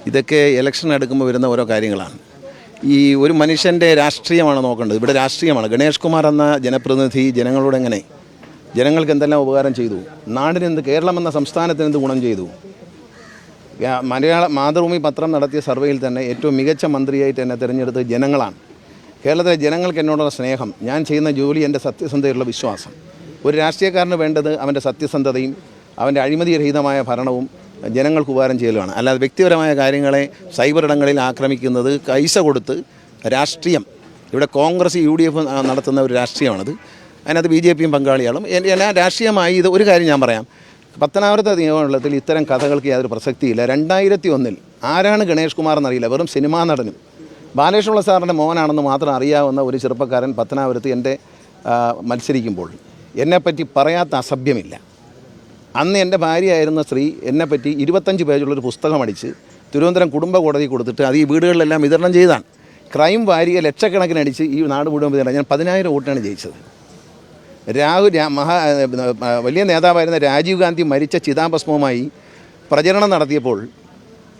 ഇതൊക്കെ ഇലക്ഷൻ എടുക്കുമ്പോൾ വരുന്ന ഓരോ കാര്യങ്ങളാണ്. ഈ ഒരു മനുഷ്യൻ്റെ രാഷ്ട്രീയമാണ് നോക്കേണ്ടത്. ഇവിടെ രാഷ്ട്രീയമാണ്. ഗണേഷ് കുമാർ എന്ന ജനപ്രതിനിധി ജനങ്ങളോട് എങ്ങനെ, ജനങ്ങൾക്ക് എന്തെല്ലാം ഉപകാരം ചെയ്തു, നാടിനെന്ത്, കേരളം എന്ന സംസ്ഥാനത്തിന് എന്ത് ഗുണം ചെയ്തു. മാതൃഭൂമി പത്രം നടത്തിയ സർവേയിൽ തന്നെ ഏറ്റവും മികച്ച മന്ത്രിയായിട്ട് എന്നെ തിരഞ്ഞെടുത്തത് ജനങ്ങളാണ്. കേരളത്തിലെ ജനങ്ങൾക്ക് എന്നോടുള്ള സ്നേഹം, ഞാൻ ചെയ്യുന്ന ജോലി, എൻ്റെ സത്യസന്ധതയുള്ള വിശ്വാസം. ഒരു രാഷ്ട്രീയക്കാരന് വേണ്ടത് അവൻ്റെ സത്യസന്ധതയും അവൻ്റെ അഴിമതിരഹിതമായ ഭരണവും ജനങ്ങൾക്ക് ഉപകാരം ചെയ്യലുമാണ്. അല്ലാതെ വ്യക്തിപരമായ കാര്യങ്ങളെ സൈബർ ഇടങ്ങളിൽ ആക്രമിക്കുന്നത്, പൈസ കൊടുത്ത് രാഷ്ട്രീയം, ഇവിടെ കോൺഗ്രസ് UDF നടത്തുന്ന ഒരു രാഷ്ട്രീയമാണത്. അതിനകത്ത് BJP പങ്കാളികളും. എന്നാൽ രാഷ്ട്രീയമായി ഇത് ഒരു കാര്യം ഞാൻ പറയാം, പത്തനാപുരത്തെ നിയമമണ്ഡലത്തിൽ ഇത്തരം കഥകൾക്ക് യാതൊരു പ്രസക്തിയില്ല. 2001 ആരാണ് ഗണേഷ് കുമാർ എന്നറിയില്ല, വെറും സിനിമാ നടനും ബാലകൃഷ്ണപിള്ള സാറിൻ്റെ മോനാണെന്ന് മാത്രം അറിയാവുന്ന ഒരു ചെറുപ്പക്കാരൻ പത്തനാപുരത്ത് എൻ്റെ മത്സരിക്കുമ്പോൾ എന്നെപ്പറ്റി പറയാത്ത അസഭ്യമില്ല. അന്ന് എൻ്റെ ഭാര്യയായിരുന്ന സ്ത്രീ എന്നെപ്പറ്റി 25 പേജുള്ളൊരു പുസ്തകം അടിച്ച് തിരുവനന്തപുരം കുടുംബ കോടതി കൊടുത്തിട്ട് അത് ഈ വീടുകളിലെല്ലാം വിതരണം ചെയ്താണ്. ക്രൈം വാരിക ലക്ഷക്കണക്കിന് അടിച്ച് ഈ നാട് മുഴുവൻ വിതരണം. ഞാൻ 10,000 വോട്ടാണ് ജയിച്ചത്. വലിയ നേതാവായിരുന്ന രാജീവ് ഗാന്ധി മരിച്ച ചിതാഭസ്മവുമായി പ്രചരണം നടത്തിയപ്പോൾ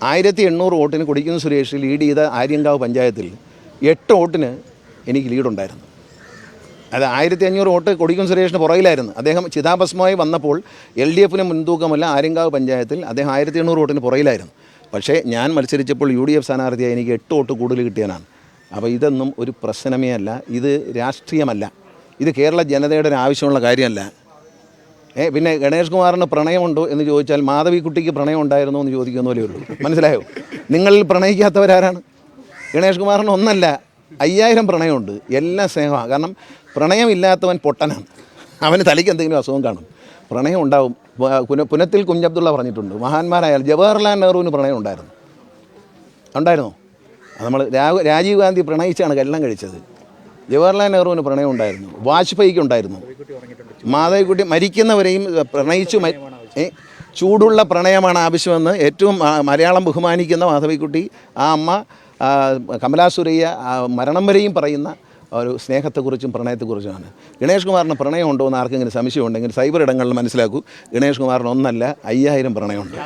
1800 വോട്ടിന് കൊടിക്കുന്ന് സുരേഷ് ലീഡ് ചെയ്ത ആര്യങ്കാവ് പഞ്ചായത്തിൽ 8 വോട്ടിന് എനിക്ക് ലീഡുണ്ടായിരുന്നു. അത് 1500 വോട്ട് കൊടിക്കുന്ന് സുരേഷിന് പുറകിലായിരുന്നു. അദ്ദേഹം ചിതാഭസ്മമായി വന്നപ്പോൾ LDFന് മുൻതൂക്കമല്ല ആര്യങ്കാവ് പഞ്ചായത്തിൽ അദ്ദേഹം 1800 വോട്ടിന് പുറകിലായിരുന്നു. പക്ഷേ ഞാൻ മത്സരിച്ചപ്പോൾ UDF സ്ഥാനാർത്ഥിയായി എനിക്ക് 8 വോട്ട് കൂടുതൽ കിട്ടിയതാണ്. അപ്പോൾ ഇതൊന്നും ഒരു പ്രശ്നമേ അല്ല, ഇത് രാഷ്ട്രീയമല്ല, ഇത് കേരള ജനതയുടെ ഒരു ആവശ്യമുള്ള കാര്യമല്ല. പിന്നെ ഗണേഷ് കുമാറിന് പ്രണയമുണ്ടോ എന്ന് ചോദിച്ചാൽ മാധവിക്കുട്ടിക്ക് പ്രണയം ഉണ്ടായിരുന്നോ എന്ന് ചോദിക്കുന്ന പോലെയേ ഉള്ളൂ. മനസ്സിലായോ? നിങ്ങളിൽ പ്രണയിക്കാത്തവരാരാണ്? ഗണേഷ് കുമാറിന് ഒന്നല്ല, 5000 പ്രണയമുണ്ട്. എല്ലാം സ്നേഹമാണ്. കാരണം പ്രണയമില്ലാത്തവൻ പൊട്ടനാണ്, അവന് തലയ്ക്ക് എന്തെങ്കിലും അസുഖം കാണും. പ്രണയം ഉണ്ടാവും. പുനത്തിൽ കുഞ്ഞബ്ദുള്ള പറഞ്ഞിട്ടുണ്ട്, മഹാന്മാരായാൽ ജവഹർലാൽ നെഹ്റുവിന് പ്രണയം ഉണ്ടായിരുന്നോ? നമ്മൾ രാജീവ് ഗാന്ധി പ്രണയിച്ചാണ് കല്യാണം കഴിച്ചത്. ജവഹർലാൽ നെഹ്റുവിന് പ്രണയം ഉണ്ടായിരുന്നു, വാജ്പേയിക്ക് ഉണ്ടായിരുന്നു, മാധവിക്കുട്ടി മരിക്കുന്നവരെയും പ്രണയിച്ചു. ചൂടുള്ള പ്രണയമാണ് ആവശ്യമെന്ന് ഏറ്റവും മലയാളം ബഹുമാനിക്കുന്ന മാധവിക്കുട്ടി, ആ അമ്മ കമലാസുരയ്യ മരണം വരെയും പറയുന്ന ഒരു സ്നേഹത്തെക്കുറിച്ചും പ്രണയത്തെക്കുറിച്ചുമാണ്. ഗണേഷ് കുമാറിന് പ്രണയമുണ്ടോ എന്ന് ആർക്കെങ്കിലും സംശയമുണ്ടെങ്കിൽ സൈബർ ഇടങ്ങളിൽ മനസ്സിലാക്കൂ. ഗണേഷ് കുമാറിന് ഒന്നല്ല, 5000 പ്രണയമുണ്ട്.